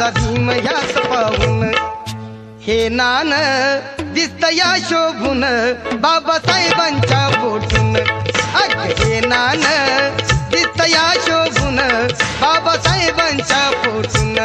माझा भीम ह्याच पाहून हे नान दिसतया शोभून बाबासाहेबांच्या पोटून अग हे नान दिसतया शोभून बाबासाहेबांच्या पोटून